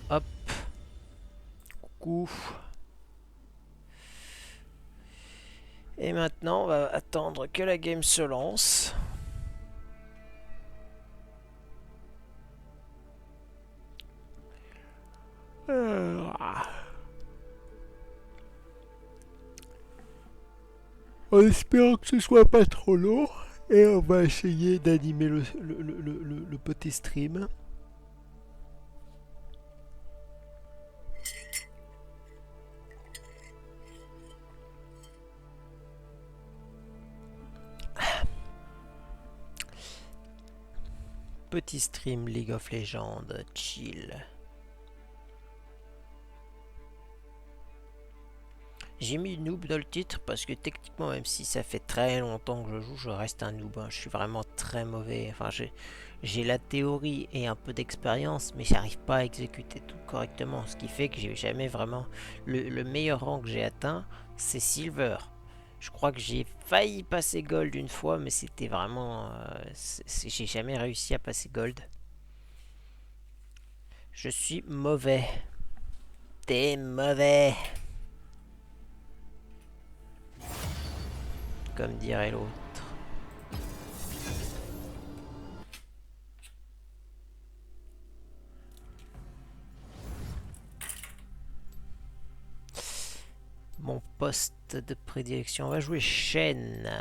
Hop, coucou. Et maintenant, on va attendre que la game se lance. En espérant que ce soit pas trop long. Et on va essayer d'animer le petit stream. Petit stream League of Legends, chill. J'ai mis noob dans le titre parce que techniquement, même si ça fait très longtemps que je joue, je reste un noob. Je suis vraiment très mauvais. Enfin, j'ai la théorie et un peu d'expérience, mais j'arrive pas à exécuter tout correctement. Ce qui fait que j'ai jamais vraiment. Le meilleur rang que j'ai atteint, c'est Silver. Je crois que j'ai failli passer Gold une fois, mais c'était vraiment. J'ai jamais réussi à passer Gold. Je suis mauvais. T'es mauvais, comme dirait l'autre. Mon poste de prédilection. On va jouer Shen.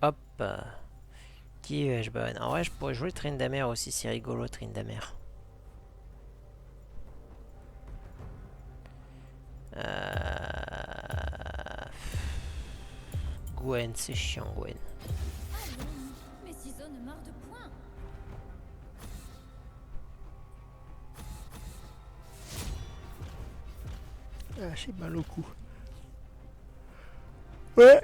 Hop. Qui vais-je ban? En vrai, je pourrais jouer Tryndamere aussi. C'est rigolo, Tryndamere. Gwen, c'est chiant, Gwen. Allons, mes ciseaux ne mordent point. Ah, j'ai mal au cou. Ouais.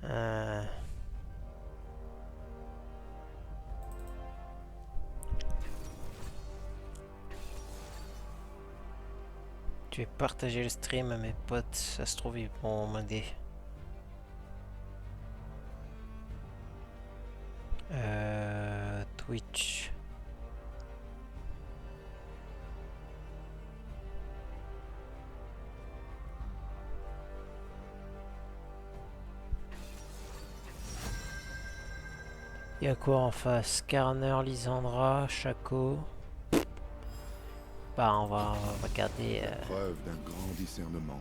Euh, je vais partager le stream à mes potes. Ça se trouve, ils vont m'aider. Twitch. Il y a quoi en face? Carner, Lysandra, Chaco. Bah, on va regarder. Preuve d'un grand discernement.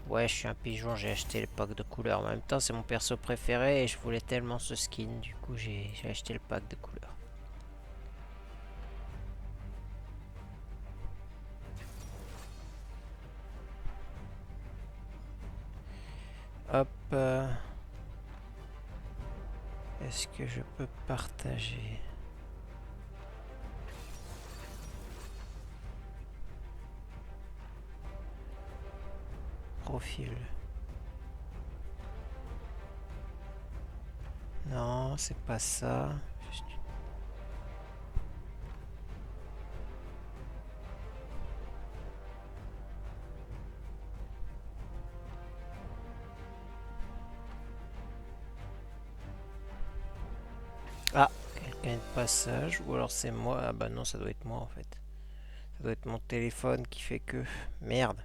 Ouais, je suis un pigeon, j'ai acheté le pack de couleurs. En même temps, c'est mon perso préféré et je voulais tellement ce skin. Du coup, j'ai acheté le pack de couleurs. Hop. Est-ce que je peux partager? Profil. Non, c'est pas ça. Juste- Ah, quelqu'un de passage. Ou alors c'est moi. Ah bah non, ça doit être moi en fait. Ça doit être mon téléphone qui fait que... Merde.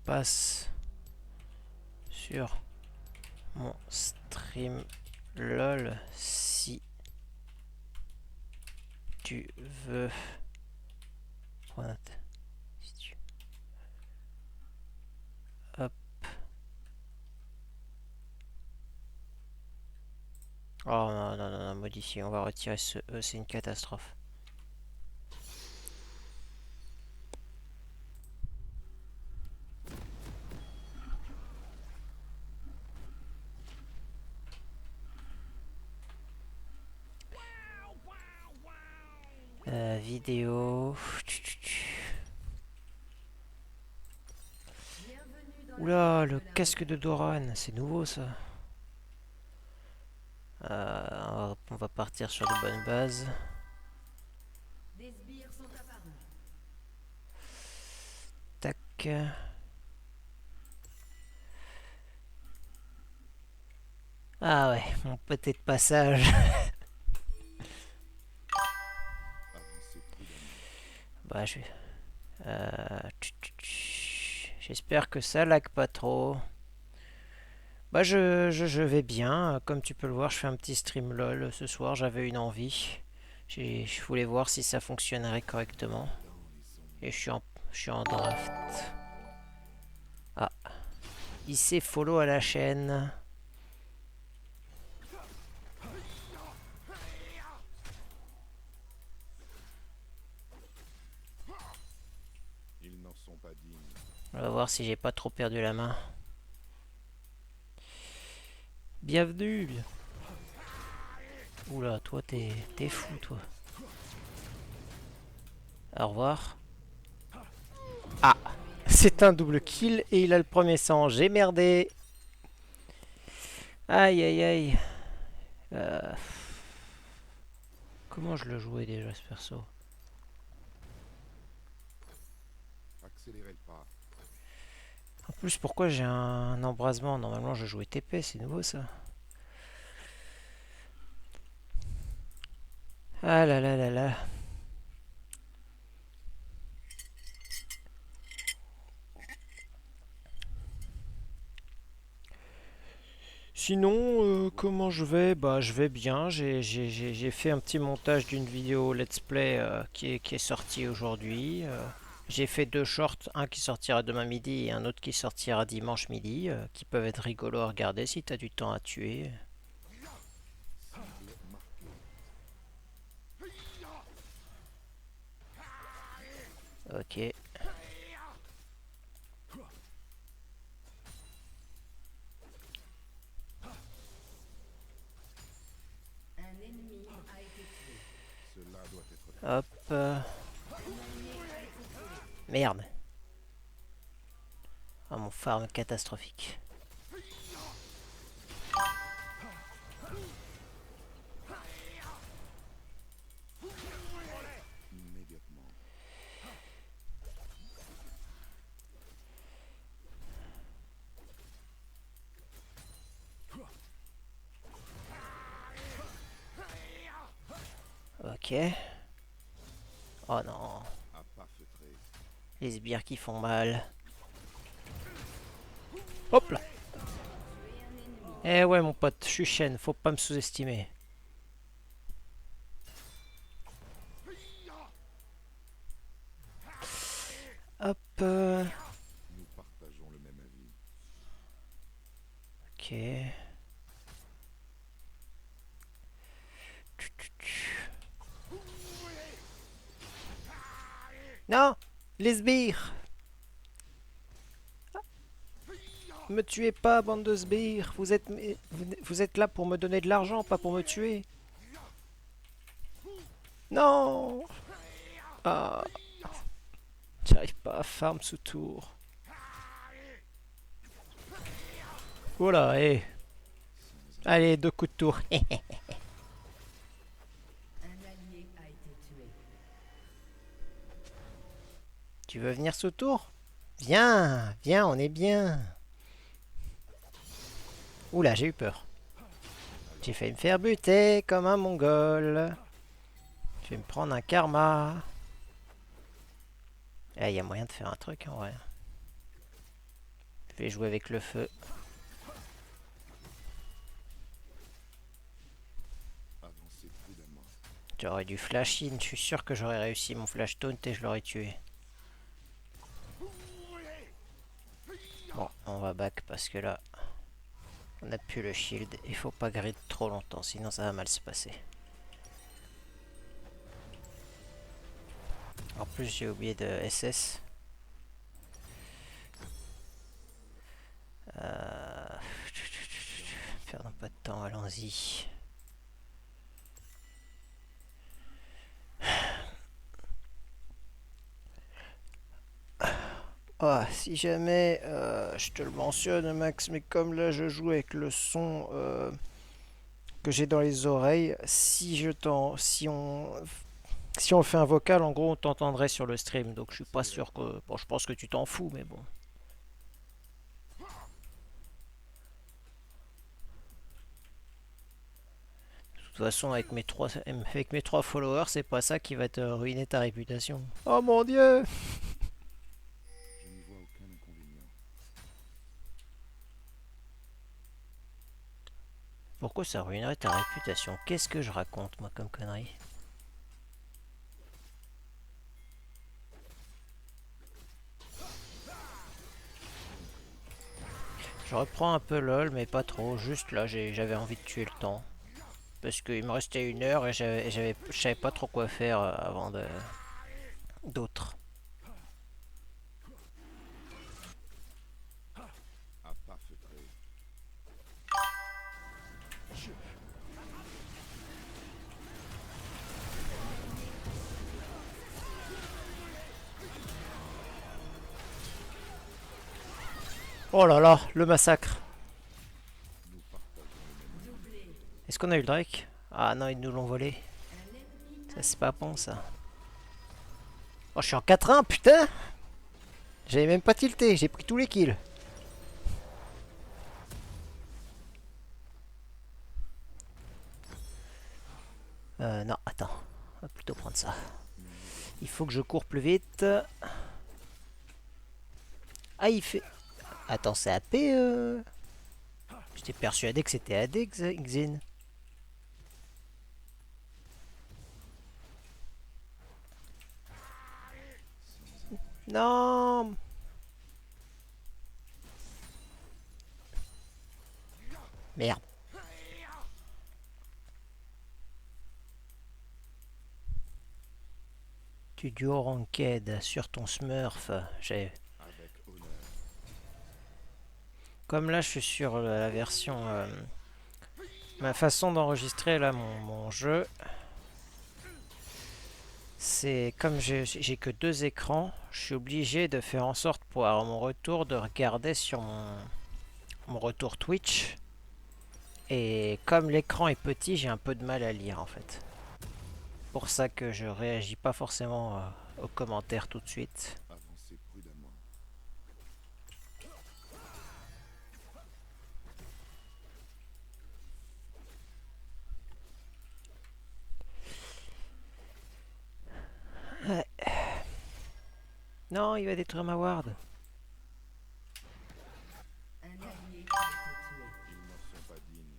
Passe sur mon stream LOL si tu veux. Si tu... Hop. Oh non, non, non, non, modifier. On va retirer ce E, c'est une catastrophe. Vidéo. Oula, le casque de Doran, c'est nouveau ça. On va partir sur de bonnes bases. Tac. Ah ouais, mon petit passage. Avancez prudemment. Bah je vais... J'espère que ça lag pas trop. Bah je vais bien. Comme tu peux le voir, je fais un petit stream LOL ce soir. J'avais une envie. Je voulais voir si ça fonctionnerait correctement. Et je suis en draft. Ah, il s'est follow à la chaîne. Ils n'en sont pas dignes. On va voir si j'ai pas trop perdu la main. Bienvenue. Oula, toi t'es fou toi. Au revoir. Ah, c'est un double kill et il a le premier sang. J'ai merdé. Aïe aïe aïe. Euh, Comment je le jouais déjà ce perso? Accélérez le pas. En plus, pourquoi j'ai un embrasement? Normalement, je jouais TP, c'est nouveau ça. Ah là là là là. Sinon, comment je vais? Bah, je vais bien. J'ai fait un petit montage d'une vidéo let's play qui est sortie aujourd'hui. J'ai fait deux shorts, un qui sortira demain midi et un autre qui sortira dimanche midi, qui peuvent être rigolos à regarder si t'as du temps à tuer. Cible marquée. Ok. Cela doit être fait. Hop. Merde. Ah, mon farm catastrophique. Immédiatement. Ok. Oh non. À pas feutrer. Les sbires qui font mal. Hop là. Eh ouais mon pote, je suis chaîne, faut pas me sous-estimer. Hop. Nous partageons le même avis. Ok. Non, les sbires. Me tuez pas, bande de sbires. Vous êtes là pour me donner de l'argent, pas pour me tuer. Non. Ah, j'arrive pas à farm sous tour. Voilà, hé. Allez, deux coups de tour. Tu veux venir sous tour? Viens, viens, on est bien. Oula, j'ai eu peur. J'ai failli me faire buter comme un mongol. Je vais me prendre un karma. Ah, il y a moyen de faire un truc en vrai. Je vais jouer avec le feu. Avancez prudemment. J'aurais dû flash in. Je suis sûr que j'aurais réussi mon flash taunt et je l'aurais tué. Bon, on va back parce que là, on a plus le shield. Il faut pas grid trop longtemps, sinon ça va mal se passer. En plus, j'ai oublié de SS. Perdons pas de temps, allons-y. Ah, si jamais, je te le mentionne Max, mais comme là je joue avec le son que j'ai dans les oreilles, si on fait un vocal, en gros on t'entendrait sur le stream, donc je suis pas sûr que, bon, je pense que tu t'en fous, mais bon. De toute façon, avec mes trois followers, c'est pas ça qui va te ruiner ta réputation. Oh mon dieu! Je n'y vois aucun inconvénient. Pourquoi ça ruinerait ta réputation? Qu'est-ce que je raconte, moi, comme connerie? Je reprends un peu LOL, mais pas trop. Juste là, j'avais envie de tuer le temps. Parce qu'il me restait 1 heure et je savais pas trop quoi faire avant d'autres. À pas feutrer. Oh là là, le massacre. Nous partageons le même avis. Est-ce qu'on a eu le Drake? Ah non, ils nous l'ont volé. Ça, c'est pas bon, ça. Oh, je suis en 4-1, putain! J'avais même pas tilté, j'ai pris tous les kills. Non, attends. On va plutôt prendre ça. Il faut que je cours plus vite. Ah, il fait... Attends, c'est AP J'étais persuadé que c'était AD, Xin. Non! Merde. Tu duo ranked sur ton smurf. Avec honneur. Comme là, je suis sur la version... ma façon d'enregistrer là mon jeu, c'est comme j'ai que 2 écrans, je suis obligé de faire en sorte pour avoir mon retour de regarder sur mon retour Twitch. Et comme l'écran est petit, j'ai un peu de mal à lire en fait. Pour ça que je réagis pas forcément aux commentaires tout de suite. Avancez prudemment. Ouais. Non, il va détruire ma ward. Ils n'en sont pas dignes.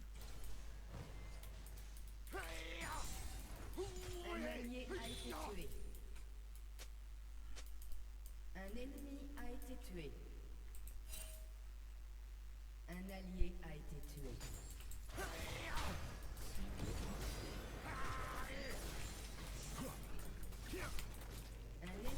Un ennemi a été tué. Un allié a été tué. Un ennemi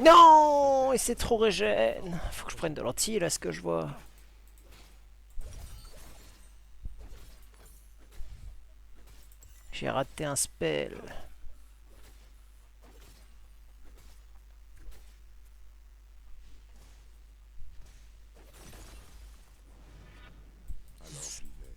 Non, et c'est trop régène. Faut que je prenne de l'anti là, ce que je vois. J'ai raté un spell. Alors j'y vais.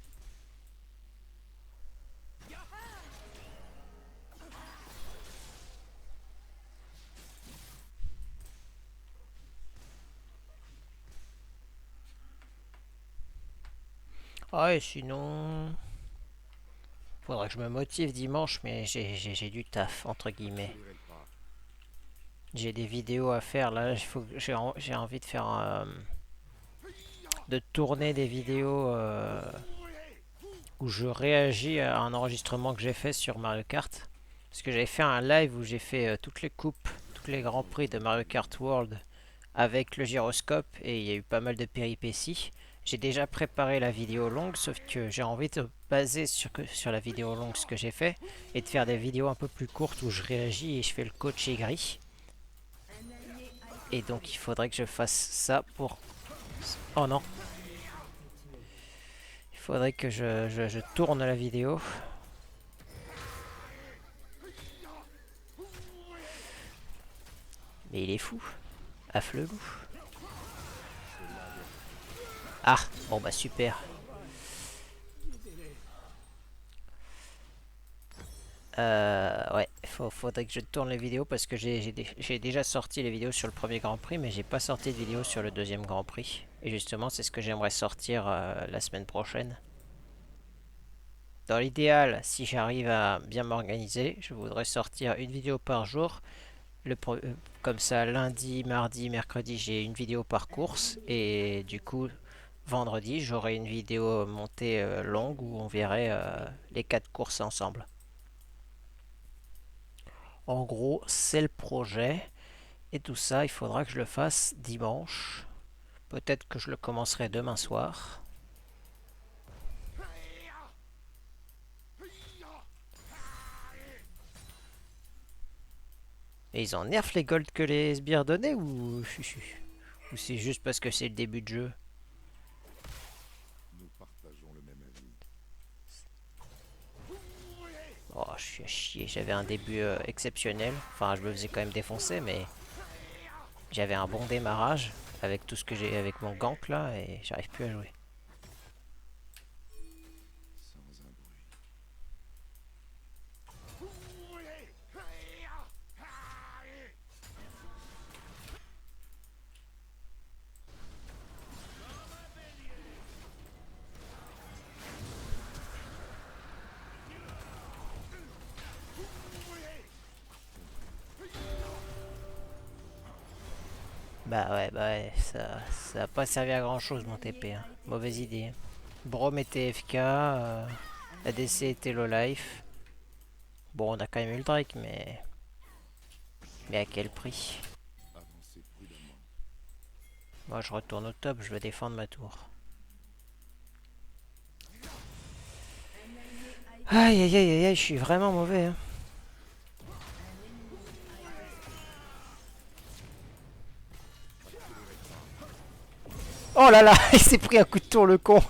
Ah et sinon... Faudrait que je me motive dimanche, mais j'ai du taf, entre guillemets. J'ouvrirai le pas. J'ai des vidéos à faire, là, j'ai envie de faire... de tourner des vidéos où je réagis à un enregistrement que j'ai fait sur Mario Kart. Parce que j'avais fait un live où j'ai fait toutes les coupes, tous les grands prix de Mario Kart World avec le gyroscope et il y a eu pas mal de péripéties. J'ai déjà préparé la vidéo longue, sauf que j'ai envie de baser sur la vidéo longue ce que j'ai fait et de faire des vidéos un peu plus courtes où je réagis et je fais le coach aigri. Et donc il faudrait que je fasse ça pour... Oh non! Il Faudrait que je tourne la vidéo. Mais il est fou. Afflelou. Ah, bon bah super. Ouais, faudrait que je tourne les vidéos parce que j'ai déjà sorti les vidéos sur le premier Grand Prix, mais j'ai pas sorti de vidéo sur le deuxième Grand Prix. Et justement, c'est ce que j'aimerais sortir la semaine prochaine. Dans l'idéal, si j'arrive à bien m'organiser, je voudrais sortir une vidéo par jour. Comme ça, lundi, mardi, mercredi, j'ai une vidéo par course. Et du coup, vendredi, j'aurai une vidéo montée longue où on verrait les 4 courses ensemble. En gros, c'est le projet. Et tout ça, il faudra que je le fasse dimanche. Peut-être que je le commencerai demain soir. Et ils en nerfent les golds que les sbires donnaient ou c'est juste parce que c'est le début de jeu? Nous partageons le même avis. Oh, je suis à chier. J'avais un début exceptionnel. Enfin, je me faisais quand même défoncer, mais j'avais un bon démarrage avec tout ce que j'ai avec mon gank là et j'arrive plus à jouer. Sans un bruit. Bah ouais, ça a pas servi à grand chose mon TP. Hein. Mauvaise idée. Braum était FK, ADC était low life. Bon, on a quand même eu le Drake, mais à quel prix? Avancez prudemment. Moi, je retourne au top, je veux défendre ma tour. Aïe aïe aïe aïe, aïe, je suis vraiment mauvais. Hein. Oh là là, il s'est pris un coup de tour le con.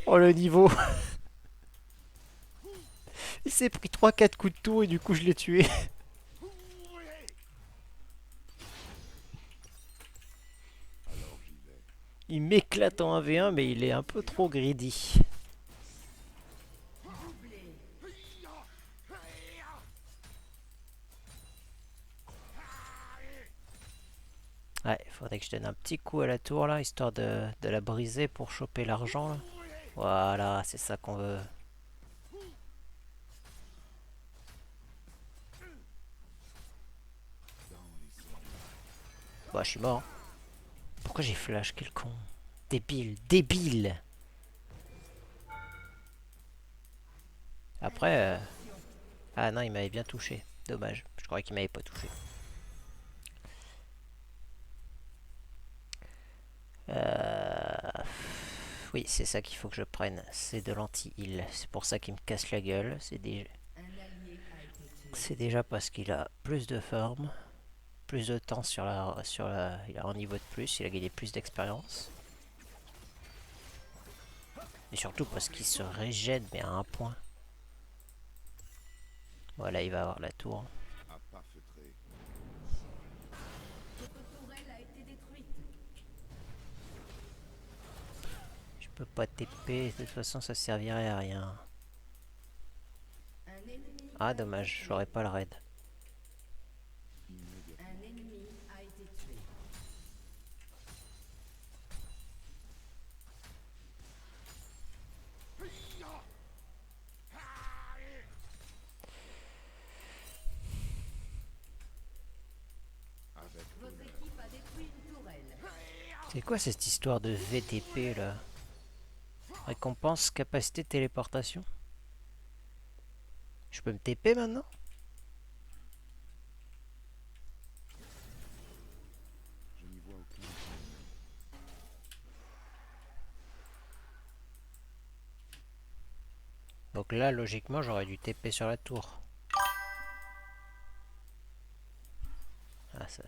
Oh le niveau. Il s'est pris 3-4 coups de tour et du coup je l'ai tué. Alors j'y vais. Il m'éclate en 1v1 mais il est un peu trop greedy. Ouais, faudrait que je donne un petit coup à la tour là, histoire de la briser pour choper l'argent là. Voilà, c'est ça qu'on veut. Dans les ombres. Bah, je suis mort. Pourquoi j'ai flash? Quel con. Débile, débile. Après, ah non, il m'avait bien touché. Dommage, je croyais qu'il m'avait pas touché. Oui, c'est ça qu'il faut que je prenne. C'est de l'anti-heal. C'est pour ça qu'il me casse la gueule. Un allié a été tué. C'est déjà parce qu'il a plus de farm, plus de temps il a un niveau de plus, il a gagné plus d'expérience. Et surtout parce qu'il se régène, mais à un point. Voilà, il va avoir la tour. À pas feutrer. Votre tourelle a été détruite. Je peux pas TP, de toute façon ça servirait à rien. Un ennemi Ah dommage, j'aurais pas le raid. Immédiatement. Un ennemi a été tué. Avec Votre honneur. équipe a détruit une tourelle. C'est quoi cette histoire de VTP là? Récompense capacité de téléportation? Je peux me TP maintenant? Je n'y vois aucun inconvénient. Donc là, logiquement, j'aurais dû TP sur la tour. Ah ça.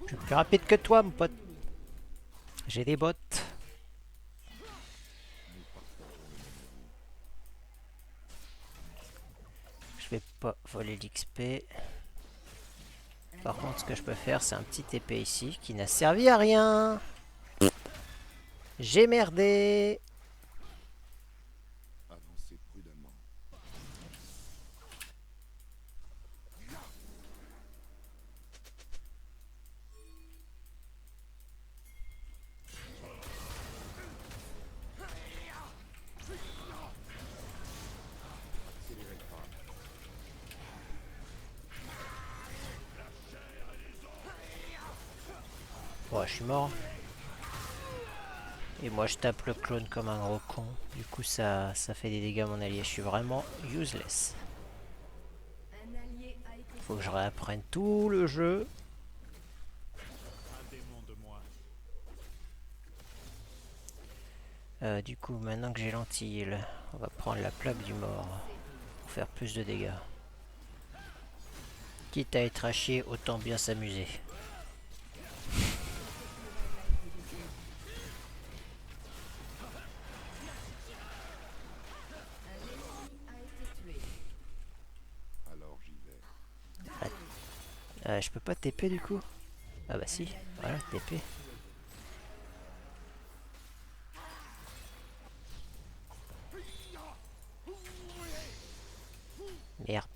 Je suis plus rapide que toi, mon pote. J'ai des bottes. Je vais pas voler l'XP. Par contre, ce que je peux faire, c'est un petit TP ici qui n'a servi à rien. J'ai merdé. Avancez prudemment. Accélérez le pas. Ouais, je suis mort. Et moi, je tape le clone comme un gros con. Du coup, ça fait des dégâts à mon allié. Je suis vraiment useless. Un allié a été Faut que je réapprenne tout le jeu. Du coup, maintenant que j'ai l'anti-heal, on va prendre la plaque du mort pour faire plus de dégâts. Quitte à être à chier, autant bien s'amuser. a été tué. Alors j'y vais. Je peux pas TP du coup? Ah bah si, voilà, TP. Merde.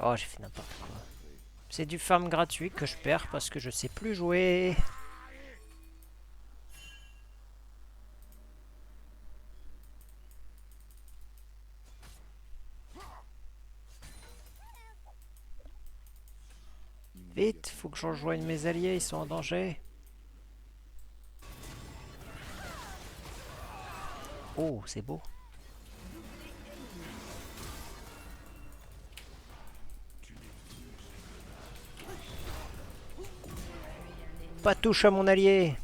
Oh, j'ai fait n'importe quoi. C'est du farm gratuit que je perds parce que je sais plus jouer. Vite, faut que je rejoigne mes alliés, ils sont en danger. Oh, c'est beau. Pas touche à mon allié.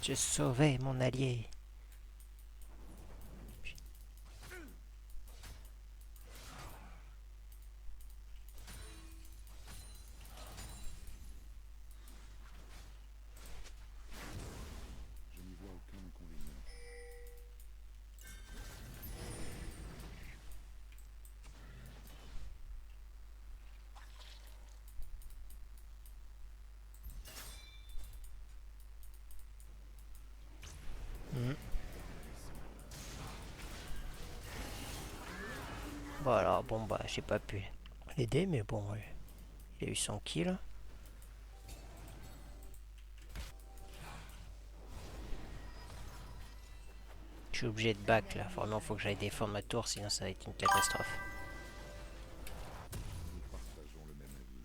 J'ai sauvé mon allié. Je n'y vois aucun inconvénient. Voilà, bon bah j'ai pas pu l'aider, mais bon, il a eu son kill. Je suis obligé de back là, vraiment faut que j'aille défendre ma tour, sinon ça va être une catastrophe. Nous partageons le même avis.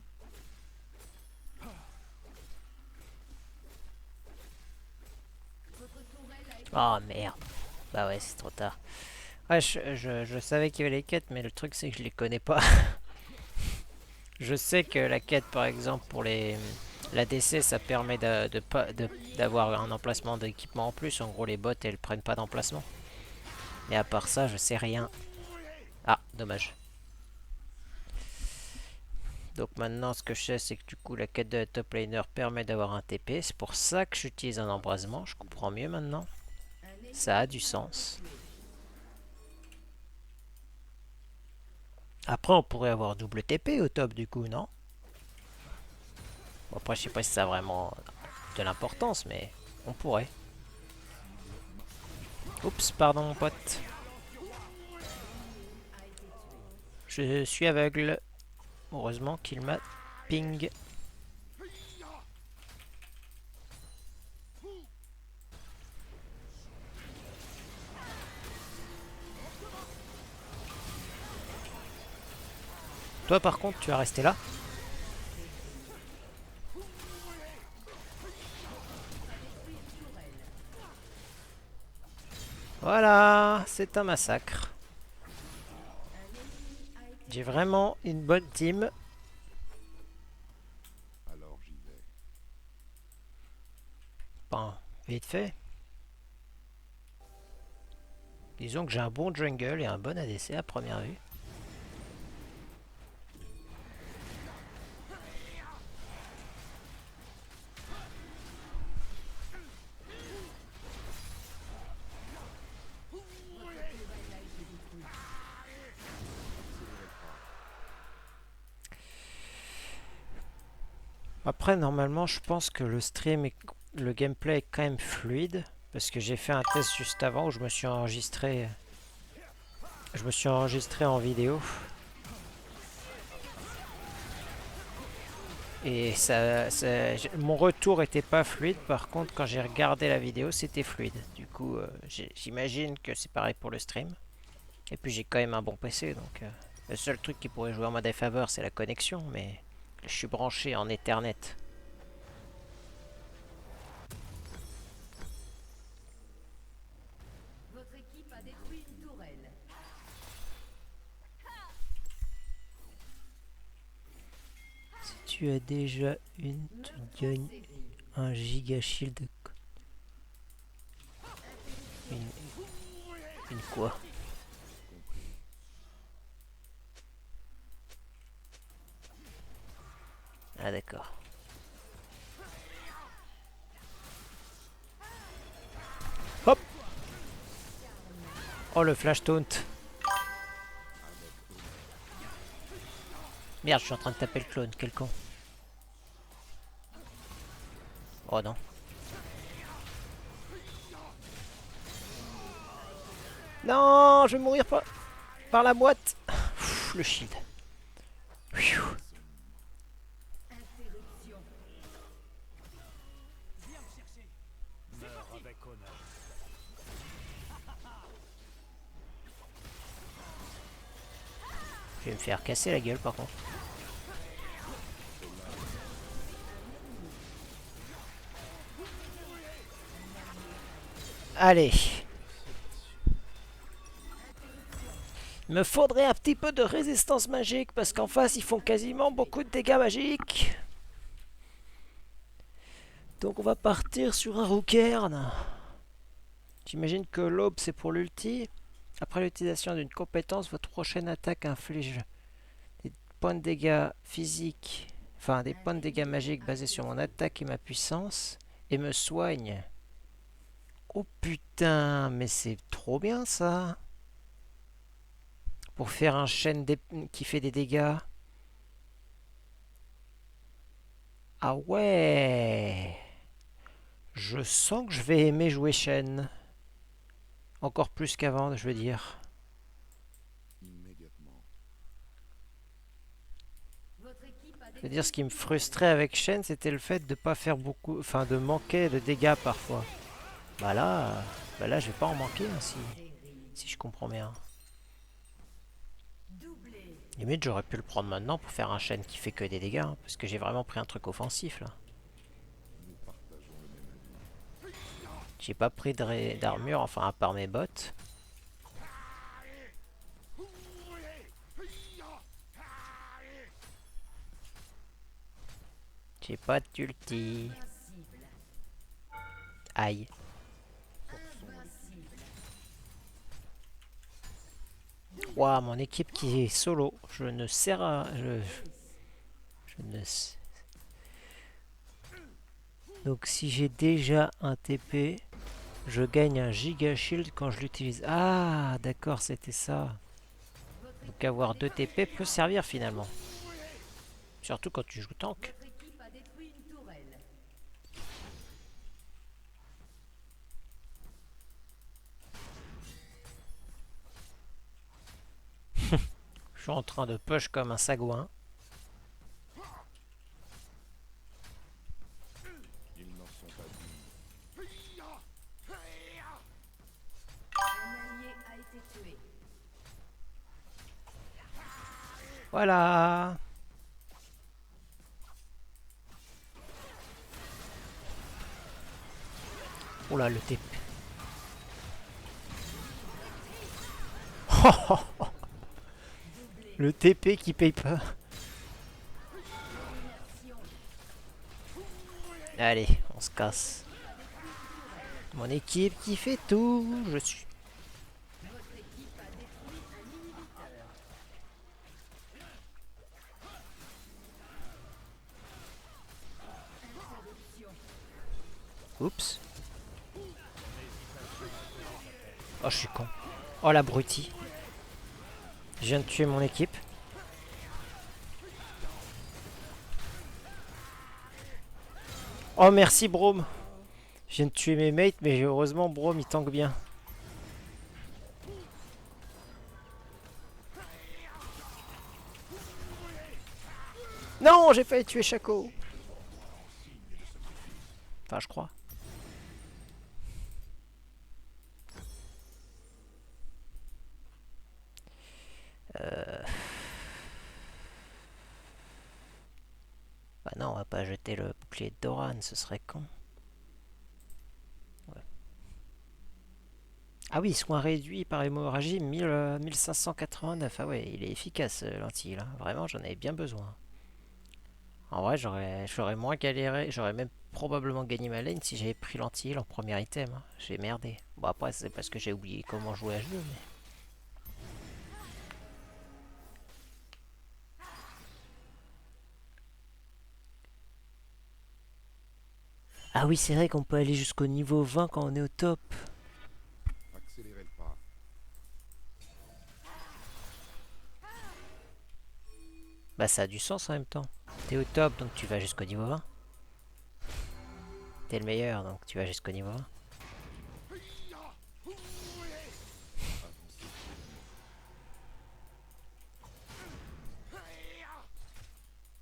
Votre tourelle a été Oh merde. Bah ouais, c'est trop tard. Ouais, je savais qu'il y avait les quêtes, mais le truc c'est que je les connais pas. Je sais que la quête par exemple pour les l'ADC ça permet d'avoir un emplacement d'équipement en plus. En gros les bots elles prennent pas d'emplacement. Mais à part ça je sais rien. Ah dommage. Donc maintenant ce que je sais c'est que du coup la quête de la top laner permet d'avoir un TP. C'est pour ça que j'utilise un embrasement. Je comprends mieux maintenant. Ça a du sens. Après on pourrait avoir double TP au top du coup, non? Bon, après je sais pas si ça a vraiment de l'importance, mais on pourrait. Oups, pardon mon pote. Je suis aveugle. Heureusement qu'il m'a ping. Toi par contre tu vas rester là. Voilà, c'est un massacre. J'ai vraiment une bonne team. Alors j'y vais. Bon, vite fait. Disons que j'ai un bon jungle et un bon ADC à première vue. Après, normalement, je pense que le stream et le gameplay est quand même fluide. Parce que j'ai fait un test juste avant où je me suis enregistré. Je me suis enregistré en vidéo. Et mon retour était pas fluide. Par contre, quand j'ai regardé la vidéo, c'était fluide. Du coup, j'imagine que c'est pareil pour le stream. Et puis j'ai quand même un bon PC. Donc, le seul truc qui pourrait jouer en mode défaveur, c'est la connexion. Mais je suis branché en Ethernet. Votre équipe a détruit une tourelle. Si tu as déjà une, tu gagnes un giga shield. Une, une quoi? Ah d'accord. Hop. Oh le flash taunt. Merde, je suis en train de taper le clone, quel con. Oh non. Non, je vais mourir par la boîte. Pff, le shield. Pfiou. Interruption. Je vais me faire casser la gueule par contre. Allez. Il me faudrait un petit peu de résistance magique parce qu'en face ils font quasiment beaucoup de dégâts magiques. Donc on va partir sur un Roucairn. J'imagine que l'aube c'est pour l'ulti. Après l'utilisation d'une compétence, votre prochaine attaque inflige des points de dégâts physiques, enfin des points de dégâts magiques basés sur mon attaque et ma puissance, et me soigne. Oh putain, mais c'est trop bien ça. Pour faire un chêne qui fait des dégâts. Ah ouais. Je sens que je vais aimer jouer chêne. Encore plus qu'avant, je veux dire. Immédiatement. Votre équipe a Je veux détruit dire, ce qui me frustrait avec chêne, c'était le fait de pas faire beaucoup, enfin de manquer de dégâts parfois. Bah là, je vais pas en manquer hein, si je comprends bien. doublé. Limite, j'aurais pu le prendre maintenant pour faire un chêne qui fait que des dégâts, hein, parce que j'ai vraiment pris un truc offensif là. Nous partageons le même avis. J'ai pas pris d'armure, enfin à part mes bottes. J'ai pas d'ulti. Invincible. Aïe. Invincible. Ouah, mon équipe qui est solo. Je ne sers à... je ne sais- Donc si j'ai déjà un TP, je gagne un giga shield quand je l'utilise. Ah, d'accord, c'était ça. Donc avoir 2 TP peut servir finalement. Surtout quand tu joues tank. Votre équipe a détruit une tourelle. Je suis en train de push comme un sagouin. Ils n'en sont pas dignes. Un allié a été tué. Voilà. Oh là, le TP. Le TP qui paye pas. Allez, on se casse. Mon équipe qui fait tout. Je suis... Votre équipe a détruit un inhibiteur. Interruption. Oups. Oh, je suis con. Oh, l'abruti. Je viens de tuer mon équipe. Oh merci Brome. Je viens de tuer mes mates, mais heureusement Brome il tank bien. Non, j'ai failli tuer Shaco. Enfin, je crois. Bah non, on va pas jeter le bouclier de Doran, ce serait con. Ouais. Ah oui, soin réduit par hémorragie 1589. Ah ouais, il est efficace l'anti là. Vraiment, j'en avais bien besoin. En vrai, j'aurais moins galéré, j'aurais même probablement gagné ma lane si j'avais pris l'anti en premier item. Hein. J'ai merdé. Bon après, c'est parce que j'ai oublié comment jouer à ce jeu. Mais... Ah oui, c'est vrai qu'on peut aller jusqu'au niveau 20 quand on est au top. Accélérez le pas. Bah ça a du sens en même temps. T'es au top donc tu vas jusqu'au niveau 20. T'es le meilleur donc tu vas jusqu'au niveau 20.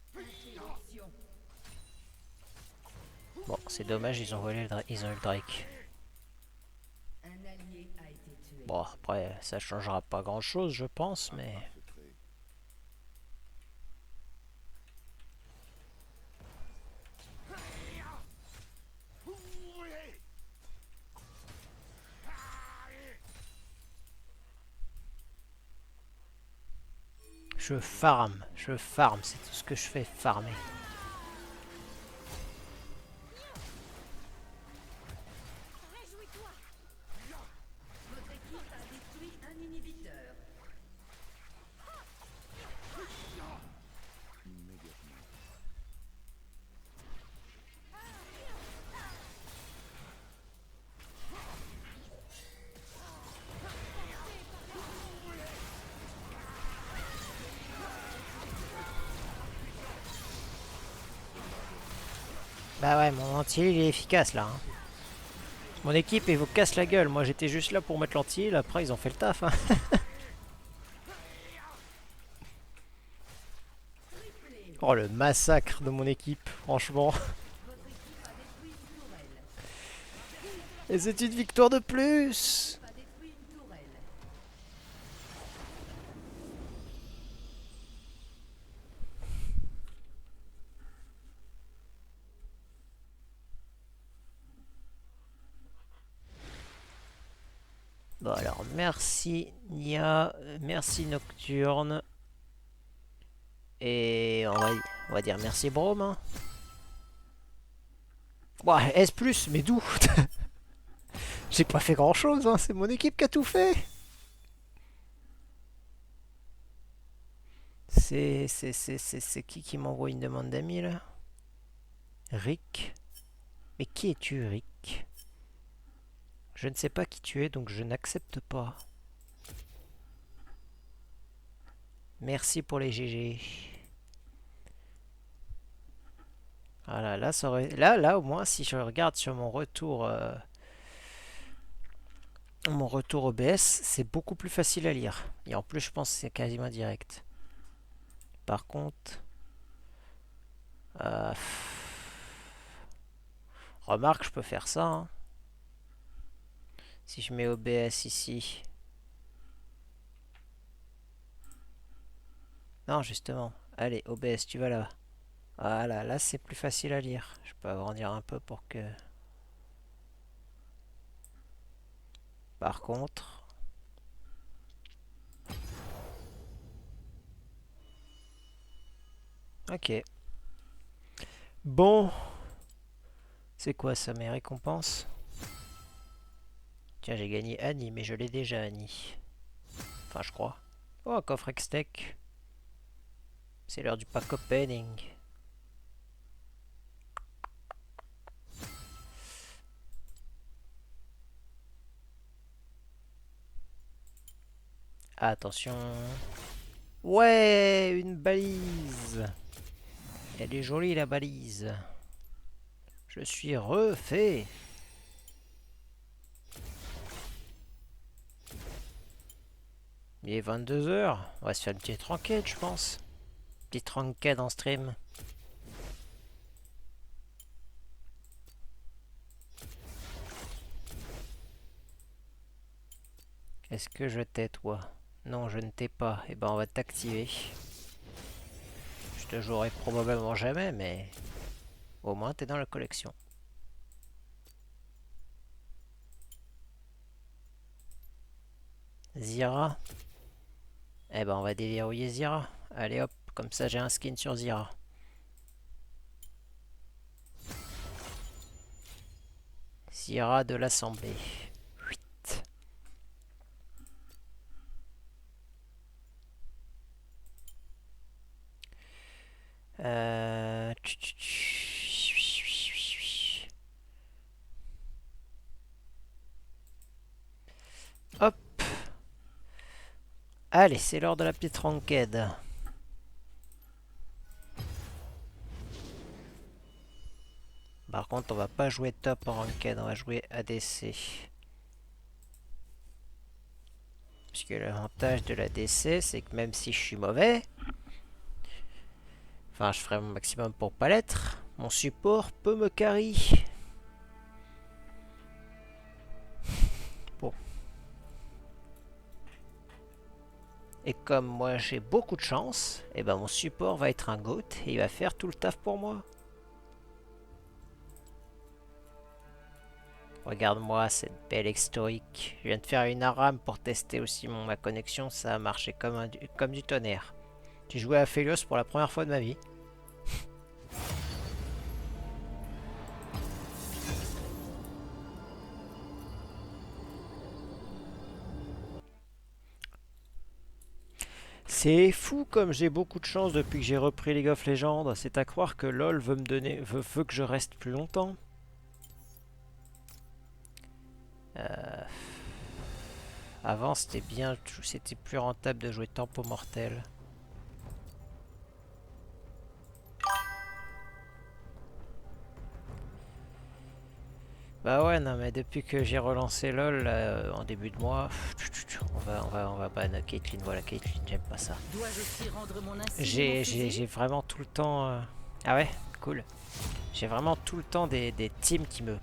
Interruption. Bon, c'est dommage, ils ont volé ils ont eu le Drake. Un allié a été tué. Bon, après, ça changera pas grand chose, je pense, mais. Frappe secret. Je farm, c'est tout ce que je fais, farmer. Réjouis-toi. Votre équipe a détruit un inhibiteur. Immédiatement. Bah ouais, mon anti il est efficace là. Hein. Mon équipe, il vous casse la gueule. Moi, j'étais juste là pour mettre l'anti après, ils ont fait le taf. Hein. Oh, le massacre de mon équipe, franchement. Votre équipe a détruit une tourelle. Et c'est une victoire de plus. A détruit une tourelle. Bon alors, merci Nia, merci Nocturne. Et on va dire merci Brome. Hein. Ouais, S+, mais d'où? J'ai pas fait grand chose, hein. C'est mon équipe qui a tout fait. C'est qui m'envoie une demande d'amis là? Rick? Mais qui es-tu, Rick? Je ne sais pas qui tu es, donc je n'accepte pas. Merci pour les GG. Voilà, là, ça aurait... là, au moins, si je regarde sur mon retour OBS, c'est beaucoup plus facile à lire. Et en plus, je pense que c'est quasiment direct. Par contre... euh, remarque, je peux faire ça. Hein. Si je mets OBS ici... Non, justement. Allez, OBS, tu vas là. Voilà, là c'est plus facile à lire. Je peux agrandir un peu pour que... Par contre... Ok. Bon. C'est quoi ça, mes récompenses? Tiens, j'ai gagné Annie, mais je l'ai déjà Annie. Enfin, je crois. Oh, un coffre Extech. C'est l'heure du pack opening. Attention. Ouais, une balise. Elle est jolie la balise. Je suis refait. Il est 22 h. On va se faire une petite ranked, je pense. Petite ranked en stream. Est-ce que je t'ai, toi? Non, je ne t'ai pas. Eh ben, on va t'activer. Je te jouerai probablement jamais, mais au moins t'es dans la collection. Zira. Eh ben, on va déverrouiller Zira. Allez hop, comme ça j'ai un skin sur Zira. Zira de l'Assemblée. Euh... Hop. Allez, c'est l'heure de la petite ranked. Par contre, on va pas jouer top en ranked, on va jouer ADC. Puisque l'avantage de l'ADC, c'est que même si je suis mauvais, enfin je ferai mon maximum pour pas l'être, mon support peut me carry. Bon. Et comme moi j'ai beaucoup de chance, et ben mon support va être un GOAT et il va faire tout le taf pour moi. Regarde-moi cette belle historique. Je viens de faire une ARAM pour tester aussi ma connexion, ça a marché comme du tonnerre. J'ai joué à Phelios pour la première fois de ma vie. C'est fou comme j'ai beaucoup de chance depuis que j'ai repris League of Legends. C'est à croire que LoL veut me donner, veut que je reste plus longtemps. Avant c'était bien, c'était plus rentable de jouer Tempo Mortel. Bah ouais, non mais depuis que j'ai relancé LoL en début de mois, on va ban Caitlyn. Voilà, Caitlyn, j'aime pas ça. Dois-je aussi rendre mon insigne J'ai vraiment tout le temps. Ah ouais, cool. J'ai vraiment tout le temps des teams qui me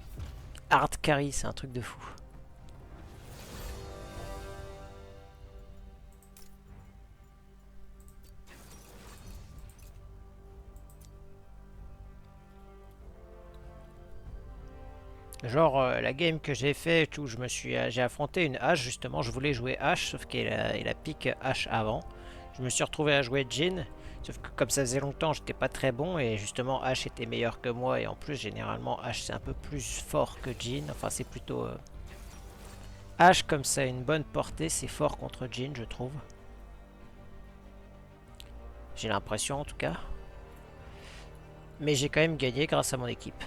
hard carry, c'est un truc de fou. Genre la game que j'ai fait où j'ai affronté une Ashe justement, je voulais jouer Ashe sauf qu'elle a pick Ashe avant. Je me suis retrouvé à jouer Jhin, sauf que comme ça faisait longtemps j'étais pas très bon et justement Ashe était meilleur que moi et en plus généralement Ashe c'est un peu plus fort que Jhin, enfin c'est plutôt... Ashe comme ça a une bonne portée, c'est fort contre Jhin je trouve. J'ai l'impression en tout cas. Mais j'ai quand même gagné grâce à mon équipe.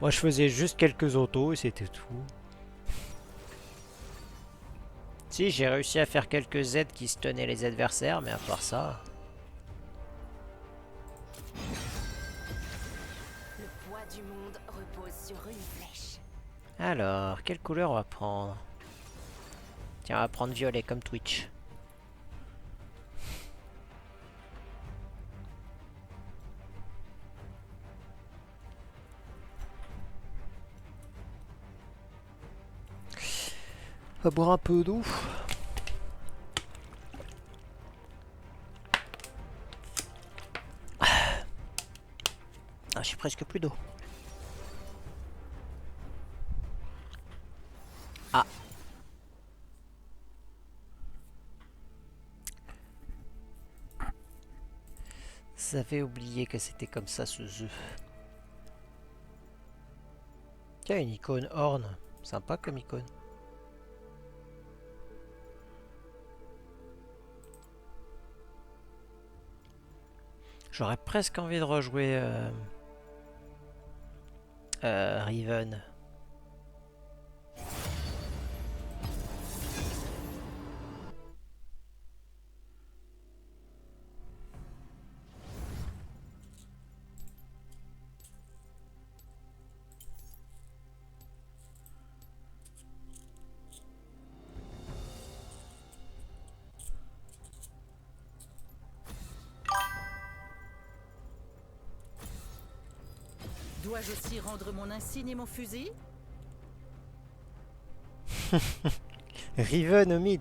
Moi je faisais juste quelques autos et c'était tout. Si, j'ai réussi à faire quelques Z qui se tenaient les adversaires, mais à part ça... Le poids du monde repose sur une flèche. Alors, quelle couleur on va prendre? Tiens, on va prendre violet comme Twitch. On va boire un peu d'eau. Ah, j'ai presque plus d'eau. Ah. J'avais oublié que c'était comme ça ce jeu. Tiens, une icône Horn. Sympa comme icône. J'aurais presque envie de rejouer Riven. Dois-je aussi rendre mon insigne et mon fusil? Riven au mid.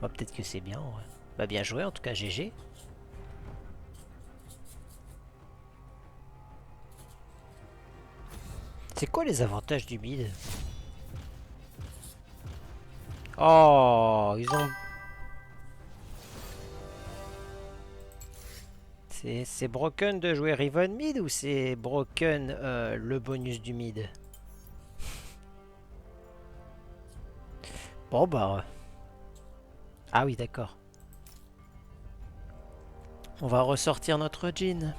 Bah, peut-être que c'est bien, ouais. Bah, bien joué, en tout cas, GG. C'est quoi les avantages du mid? Oh, ils ont... C'est broken de jouer Riven mid ou c'est broken le bonus du mid? Bon bah... Ah oui, d'accord. On va ressortir notre jean.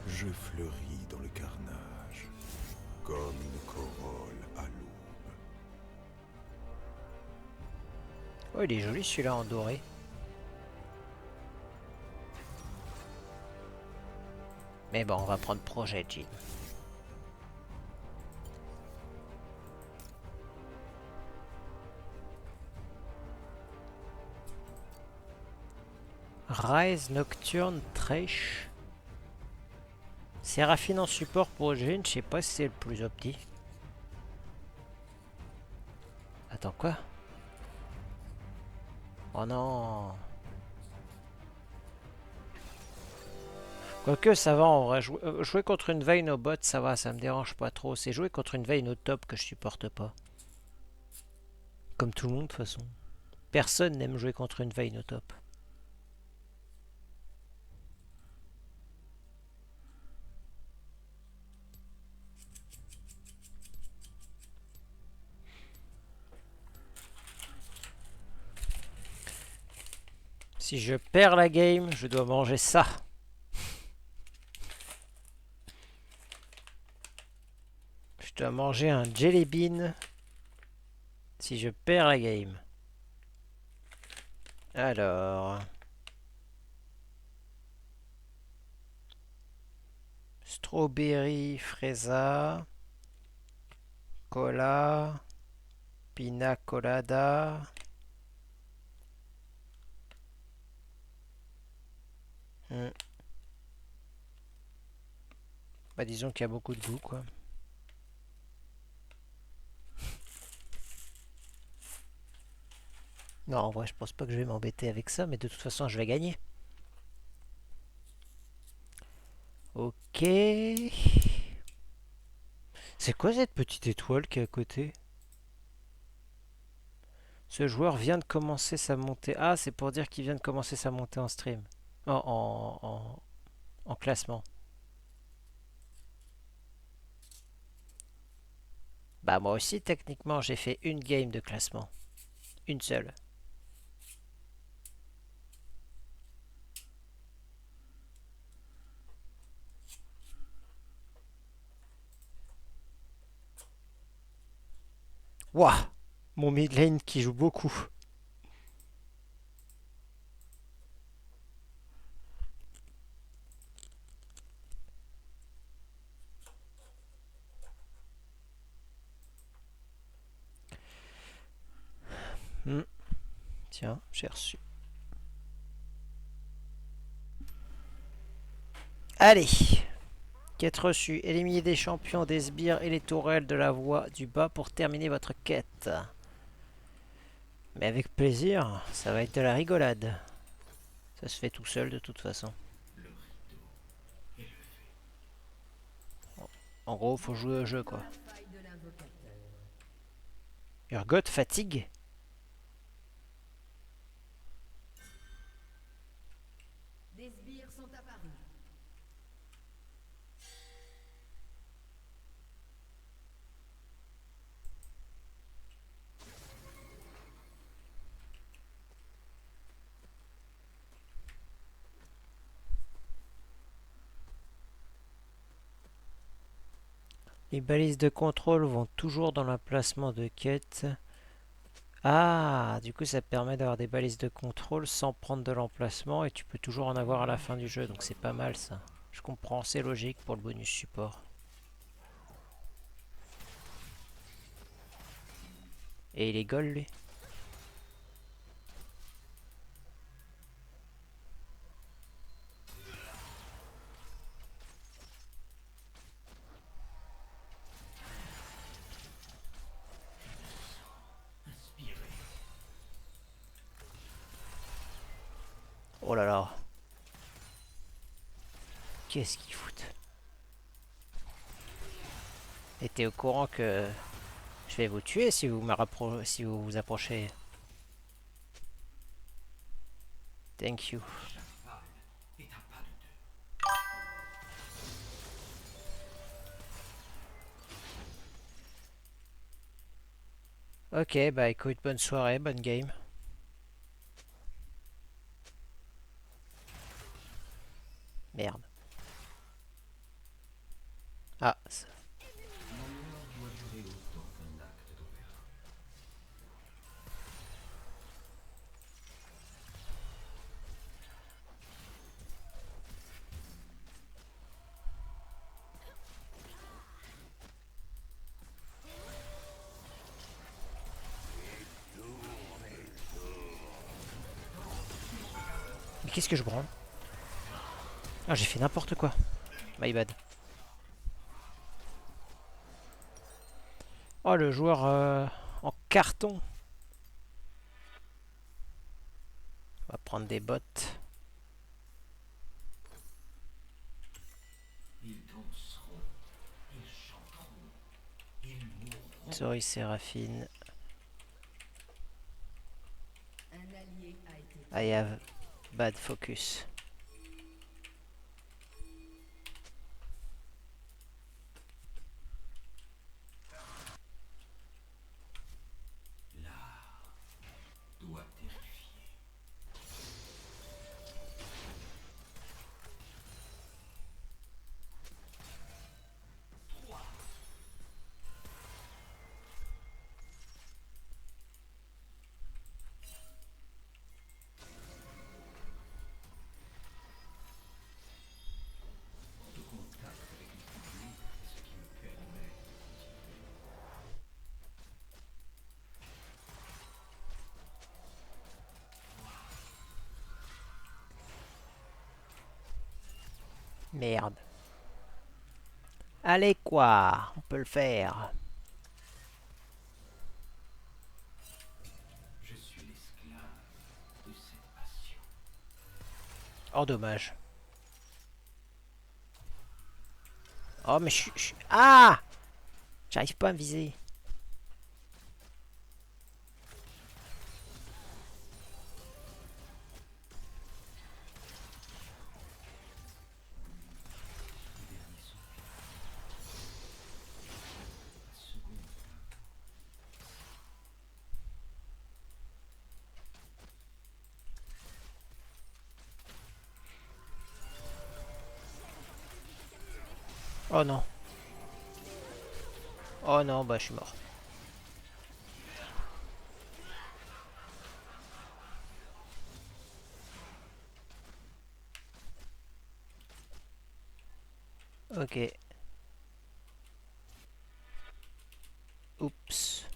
Je fleuris dans le carnage, comme une corolle à l'aube. Oh, il est joli celui-là en doré. Mais bon, on va prendre projet jean. Rise, Nocturne, Thresh. Séraphine en support pour Jean, je sais pas si c'est le plus opti. Attends, quoi? Oh non! Quoique ça va, en vrai, jouer contre une Vayne au bot, ça va, ça me dérange pas trop. C'est jouer contre une Vayne au top que je supporte pas. Comme tout le monde de toute façon. Personne n'aime jouer contre une Vayne au top. Si je perds la game, je dois manger ça. Je dois manger un jelly bean si je perds la game. Alors... Strawberry, fraisa, cola, pina colada. Bah disons qu'il y a beaucoup de goût quoi. Non, en vrai, je pense pas que je vais m'embêter avec ça, mais de toute façon, je vais gagner. Ok. C'est quoi cette petite étoile qui est à côté? Ce joueur vient de commencer sa montée. Ah, c'est pour dire qu'il vient de commencer sa montée en stream. En classement. Bah moi aussi, techniquement, j'ai fait une game de classement. Une seule. Wouah! Mon mid lane qui joue beaucoup. Tiens, j'ai reçu. Allez! Quête reçue. Éliminez des champions, des sbires et les tourelles de la voie du bas pour terminer votre quête. Mais avec plaisir, ça va être de la rigolade. Ça se fait tout seul de toute façon. En gros, faut jouer au jeu quoi. Urgot fatigue. Des sbires sont apparus. Les balises de contrôle vont toujours dans l'emplacement de quête. Ah, du coup ça permet d'avoir des balises de contrôle sans prendre de l'emplacement et tu peux toujours en avoir à la fin du jeu, donc c'est pas mal ça. Je comprends, c'est logique pour le bonus support. Et il est gold lui. Oh là là. Qu'est-ce qu'ils foutent? Et t'es au courant que je vais vous tuer si vous si vous vous approchez. Thank you. Ok, bah écoute, bonne soirée, bonne game. Merde. Ah, mais qu'est-ce que je branle? Ah, j'ai fait n'importe quoi. My bad. Oh, le joueur en carton. On va prendre des bottes. Sorry, Séraphine. Un allié a été I have bad focus. Merde. Allez quoi, on peut le faire. Oh dommage. Oh mais Ah, j'arrive pas à me viser. Oh non. Oh non, bah je suis mort. Ok. Oups.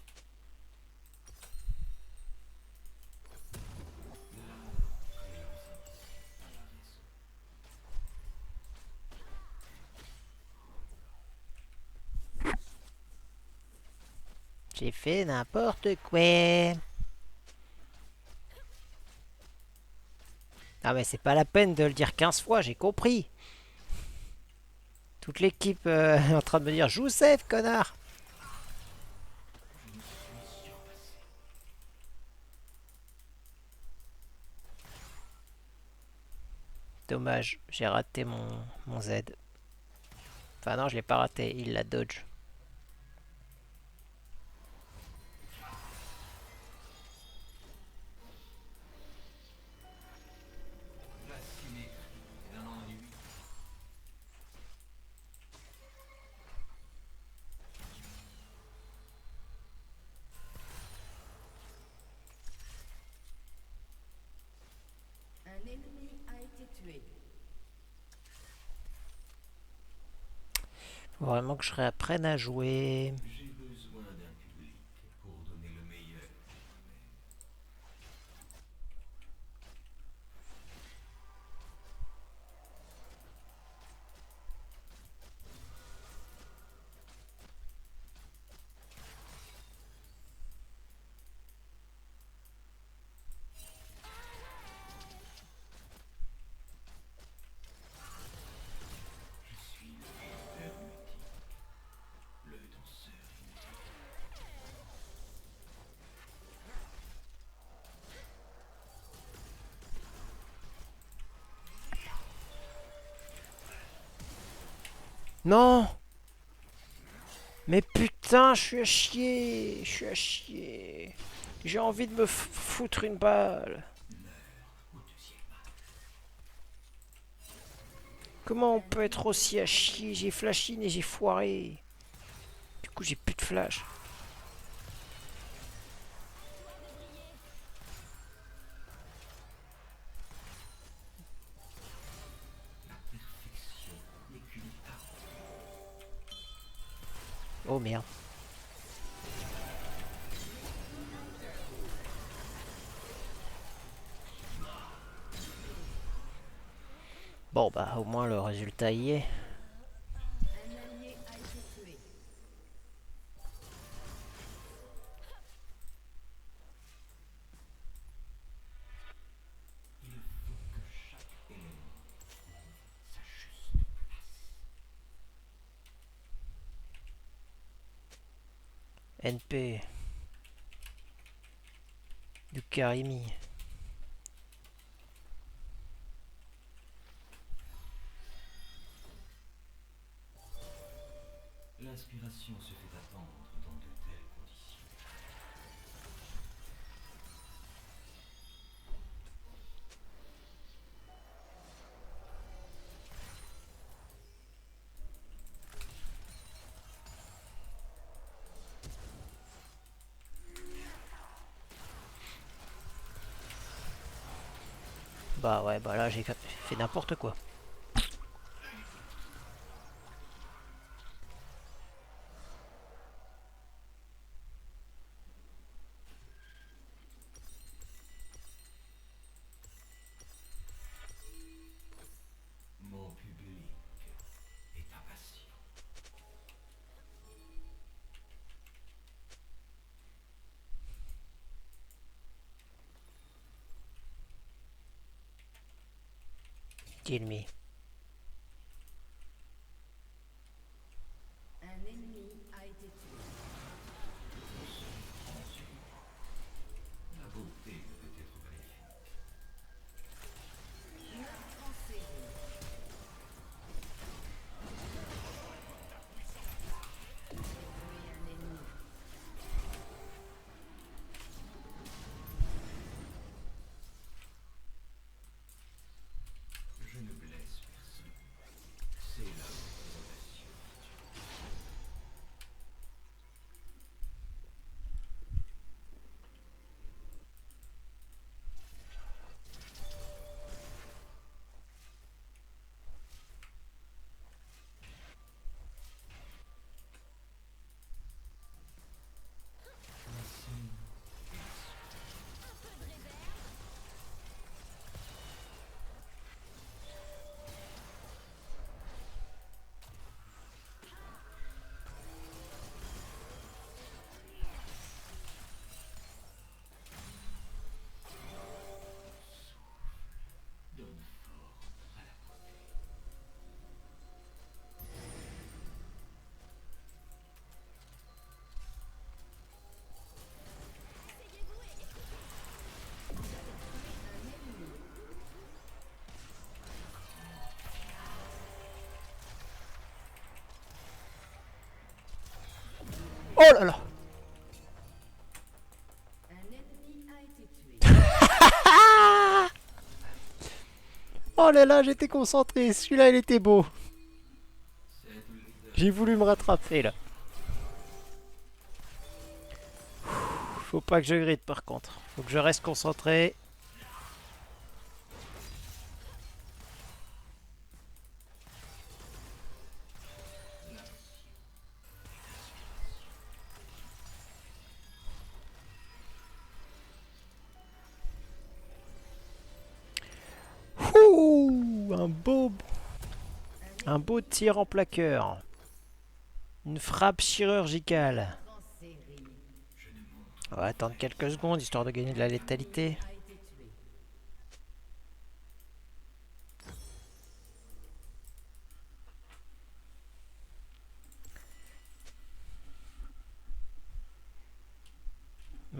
J'ai fait n'importe quoi. Ah mais c'est pas la peine de le dire 15 fois, j'ai compris. Toute l'équipe est en train de me dire joue safe, connard. Dommage, j'ai raté mon Z. Enfin non, je l'ai pas raté, il l'a dodge. un ennemi a été tué. Faut vraiment que je réapprenne à jouer. Non! Mais putain, je suis à chier! Je suis à chier! J'ai envie de me foutre une balle! Comment on peut être aussi à chier? J'ai flashine et j'ai foiré. Du coup, j'ai plus de flash. Oh merde. Bon bah au moins le résultat y est. Un allié a été tué. NP. Du Karimi. L'inspiration se fait attendre dans de telles conditions. Bah ouais, bah là j'ai fait n'importe quoi. Mon public est impatient. Kill me. Un ennemi a été tué. La beauté ne peut être maléfique. Meurtre en série. Tué un ennemi. Je ne blesse personne. C'est la représentation. Oh là là! Un ennemi a été tué. Oh là là, j'étais concentré. Celui-là, il était beau. J'ai voulu me rattraper là. Faut pas que je gride par contre. Faut que je reste concentré. Ouh, un beau tir en plaqueur. Une frappe chirurgicale. En série. On va attendre quelques secondes histoire de gagner de la létalité. A été tué.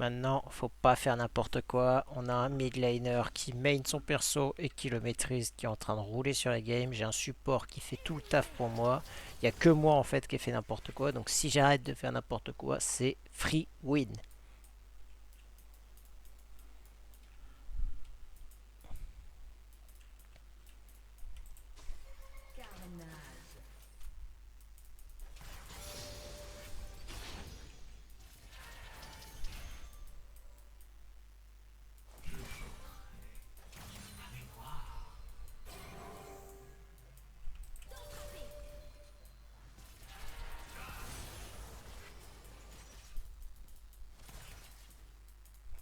Maintenant, faut pas faire n'importe quoi. On a un mid laner qui main son perso et qui le maîtrise, qui est en train de rouler sur la game. J'ai un support qui fait tout le taf pour moi. Il n'y a que moi en fait qui ai fait n'importe quoi. Donc si j'arrête de faire n'importe quoi, c'est free win. Carnage.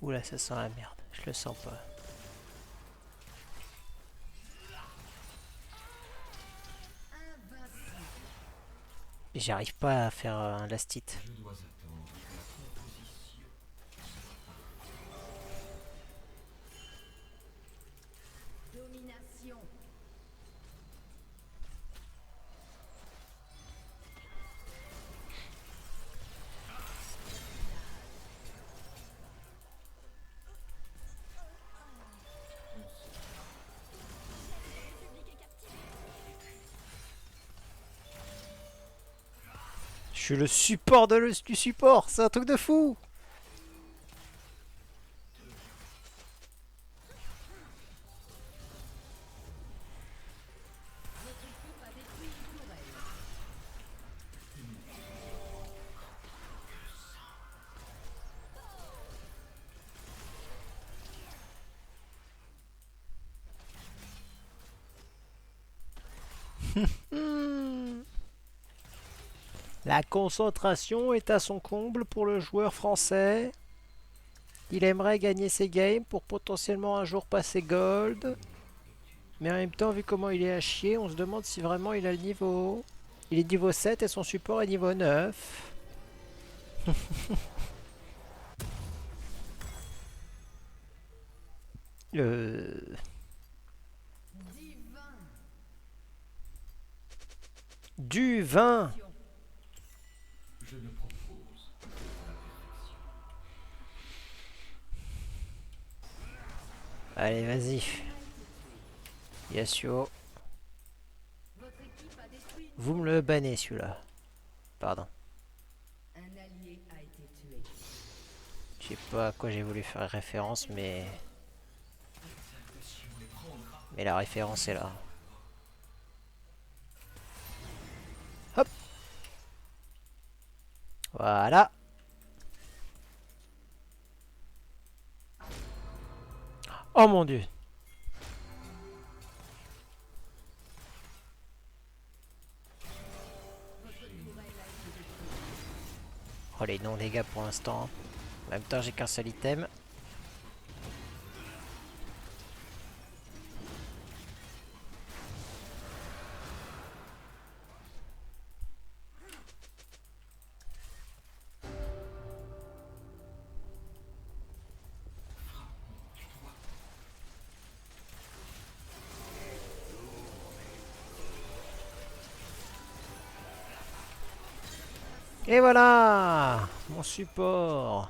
Oula, ça sent la merde. Je le sens pas. Invincible. J'arrive pas à faire un last hit. Je dois attendre que la composition. Domination. Je suis le support du support. C'est un truc de fou. Votre équipe a détruit une tourelle. La concentration est à son comble pour le joueur français. Il aimerait gagner ses games pour potentiellement un jour passer gold. Mais en même temps, vu comment il est à chier, on se demande si vraiment il a le niveau. Il est niveau 7 et son support est niveau 9. Divin. Du vin. Je ne propose que la perfection. Allez, vas-y. Yasuo. Votre équipe a détruit une Vous me le bannez celui-là. Pardon. Un allié a été tué. Je sais pas à quoi j'ai voulu faire référence, mais L'exaltation les prendra. la référence est là. Hop. Voilà. Oh mon dieu. Oh les non-dégâts pour l'instant. En même temps, j'ai qu'un seul item. Et voilà, mon support.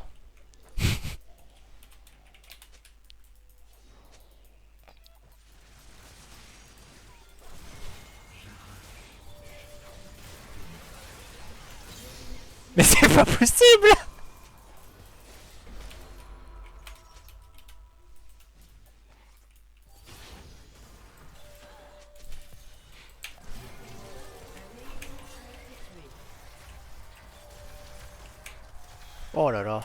Mais c'est pas possible. Oh là là.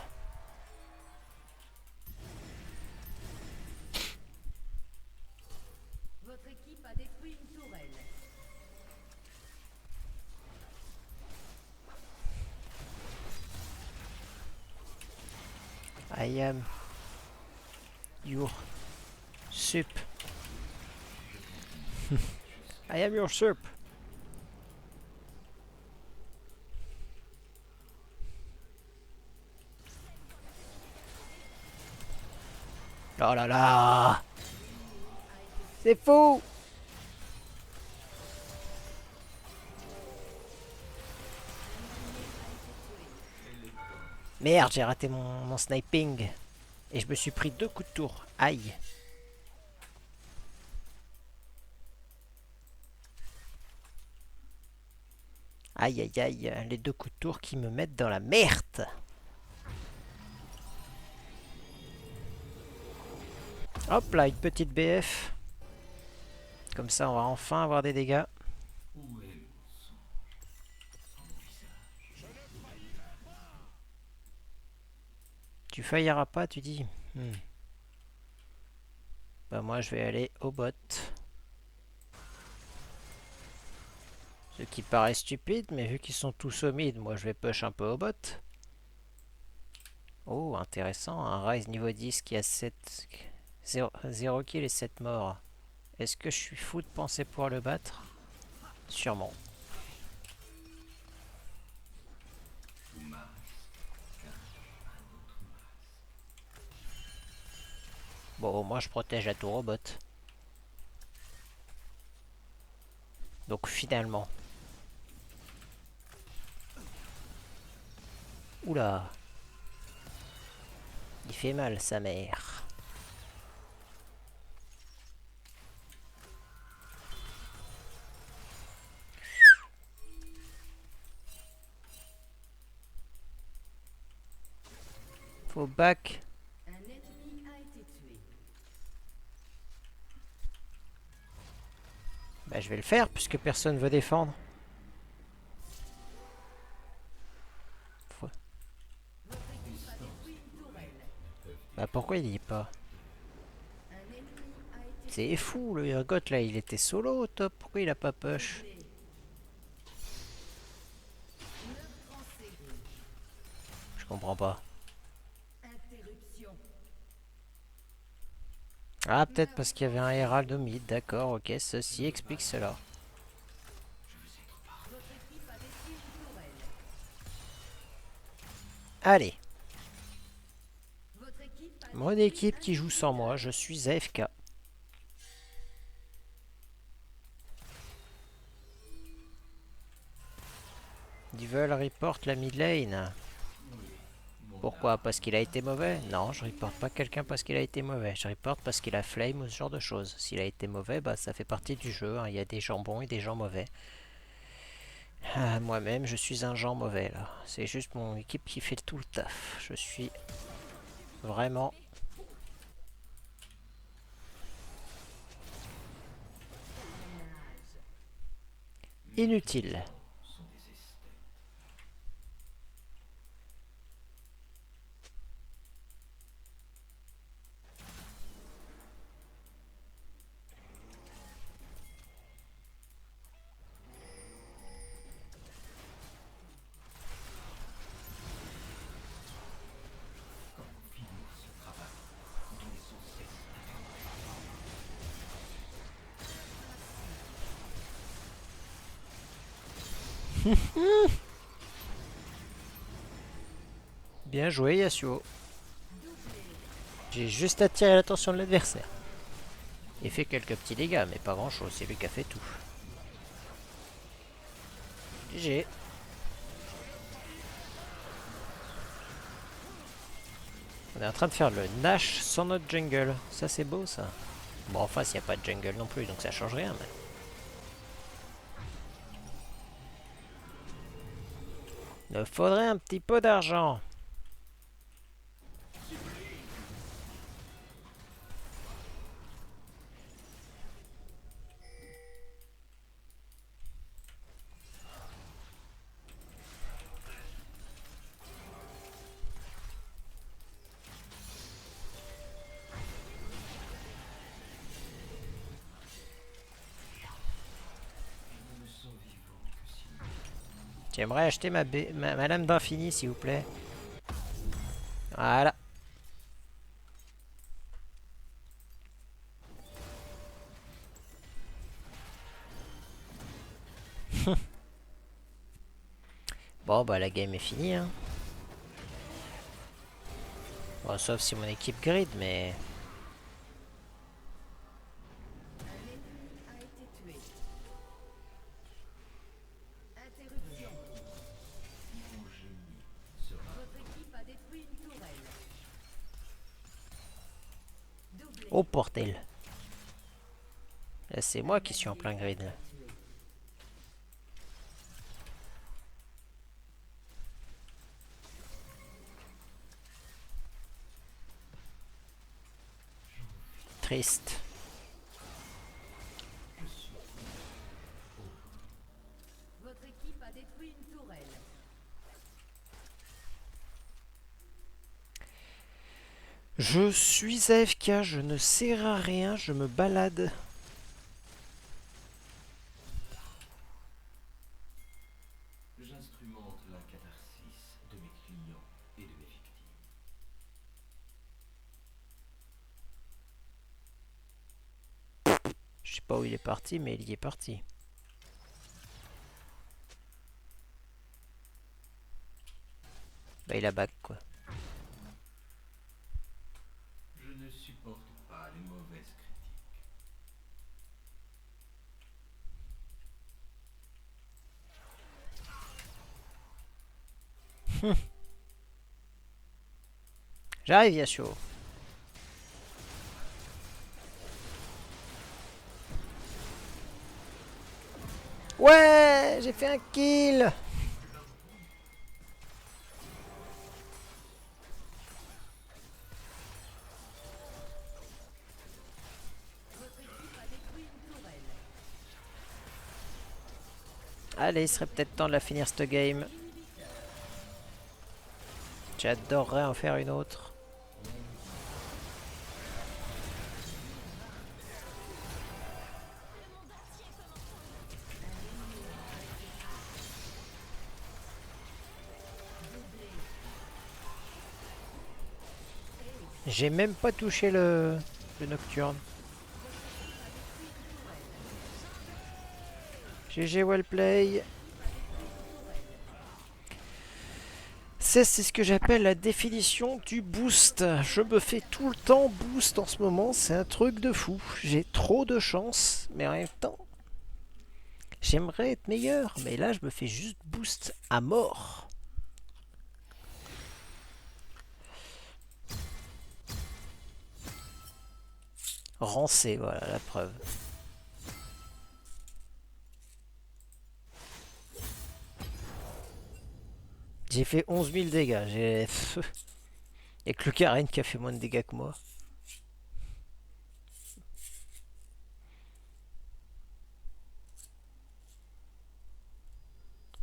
Votre équipe a détruit une tourelle. I am your soup. I am your soup. Oh là là. C'est fou. Merde, j'ai raté mon sniping. Et je me suis pris 2 coups de tour. Aïe. Aïe aïe aïe, les 2 coups de tour qui me mettent dans la merde. Hop là, une petite BF. Comme ça, on va enfin avoir des dégâts. Où est mon songe? Mon visage. Tu failliras pas, tu dis. Bah moi, je vais aller au bot. Ce qui paraît stupide, mais vu qu'ils sont tous au mid, moi je vais push un peu au bot. Oh, intéressant, un Rise niveau 10 qui a 7... 0 kill et 7 morts. Est-ce que je suis fou de penser pouvoir le battre? Sûrement. Bon, moi je protège la tour au bot. Donc finalement... Oula. Il fait mal, sa mère. Faut back. Un ennemi a été tué. Bah je vais le faire puisque personne veut défendre. Faut- Votre équipe a détruit une tourelle. Bah pourquoi il y est pas? Un ennemi a été C'est fou, le Urgot là, il était solo au top. Pourquoi il a pas push? tué. Meurtre en série. Je comprends pas. Interruption. Ah, peut-être parce qu'il y avait un Herald au mid. D'accord, ok, ceci explique cela. Votre équipe a détruit une tourelle. Allez, Votre équipe a mon équipe qui joue sans moi, je suis AFK. Ils veulent report la mid lane. Pourquoi? Parce qu'il a été mauvais? Non, je reporte pas quelqu'un parce qu'il a été mauvais. Je reporte parce qu'il a flame ou ce genre de choses. S'il a été mauvais, bah ça fait partie du jeu, hein. Il y a des gens bons et des gens mauvais. Ah, moi-même, je suis un genre mauvais là. C'est juste mon équipe qui fait tout le taf. Je suis vraiment inutile. Sont des esthètes. Comment finir ce travail dont ils sont cessés? Bien joué Yasuo. J'ai juste attiré l'attention de l'adversaire. Et fait quelques petits dégâts, mais pas grand chose, c'est lui qui a fait tout. GG. On est en train de faire le Nash sans notre jungle. Ça c'est beau ça. Bon en face il n'y a pas de jungle non plus, donc ça change rien. Mais... il me faudrait un petit peu d'argent. Ils ne sont vivants que si J'aimerais acheter ma lame d'infini s'il vous plaît. Voilà. Bon bah la game est finie hein. Bon, sauf si mon équipe grid mais... Un ennemi a été tué. Interruption. mon génie sera Votre équipe a détruit Oh portel. Là, c'est moi qui suis en plein grid. Là. Triste. Votre équipe a détruit une tourelle. Je suis AFK, je ne sers à rien, je me balade. J'instrumente la catharsis de mes clients et de mes victimes. Je sais pas où il est parti, mais il y est parti. Bah il a back quoi. Je ne supporte pas les mauvaises critiques. J'arrive Yasuo. Ouais, j'ai fait un kill. Votre équipe a détruit une tourelle. Allez, il serait peut-être temps de la finir cette game. J'adorerais en faire une autre. J'ai même pas touché le nocturne. GG well play. C'est ce que j'appelle la définition du boost. Je me fais tout le temps boost en ce moment, c'est un truc de fou. J'ai trop de chance, mais en même temps, j'aimerais être meilleur. Mais là, je me fais juste boost à mort. Rancé, voilà la preuve. J'ai fait 11 000 dégâts. J'ai... Et que le Karen qui a fait moins de dégâts que moi.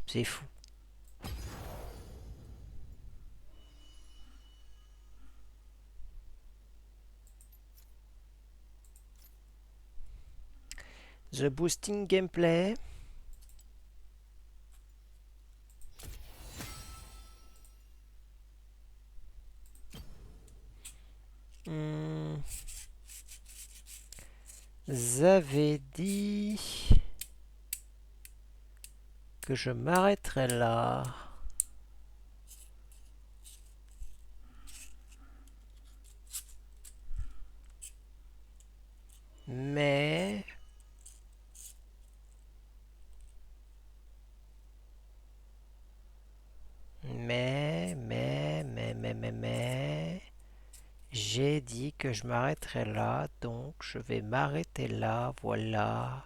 C'est fou. The boosting gameplay. Vous avez dit que je m'arrêterai là. Mais j'ai dit que je m'arrêterai là, donc je vais m'arrêter là, voilà.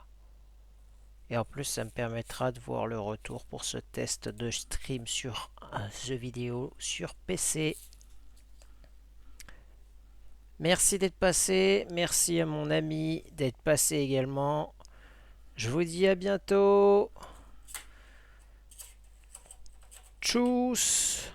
Et en plus, ça me permettra de voir le retour pour ce test de stream sur un jeu vidéo sur PC. Merci d'être passé, merci à mon ami d'être passé également. Je vous dis à bientôt. Tchuss.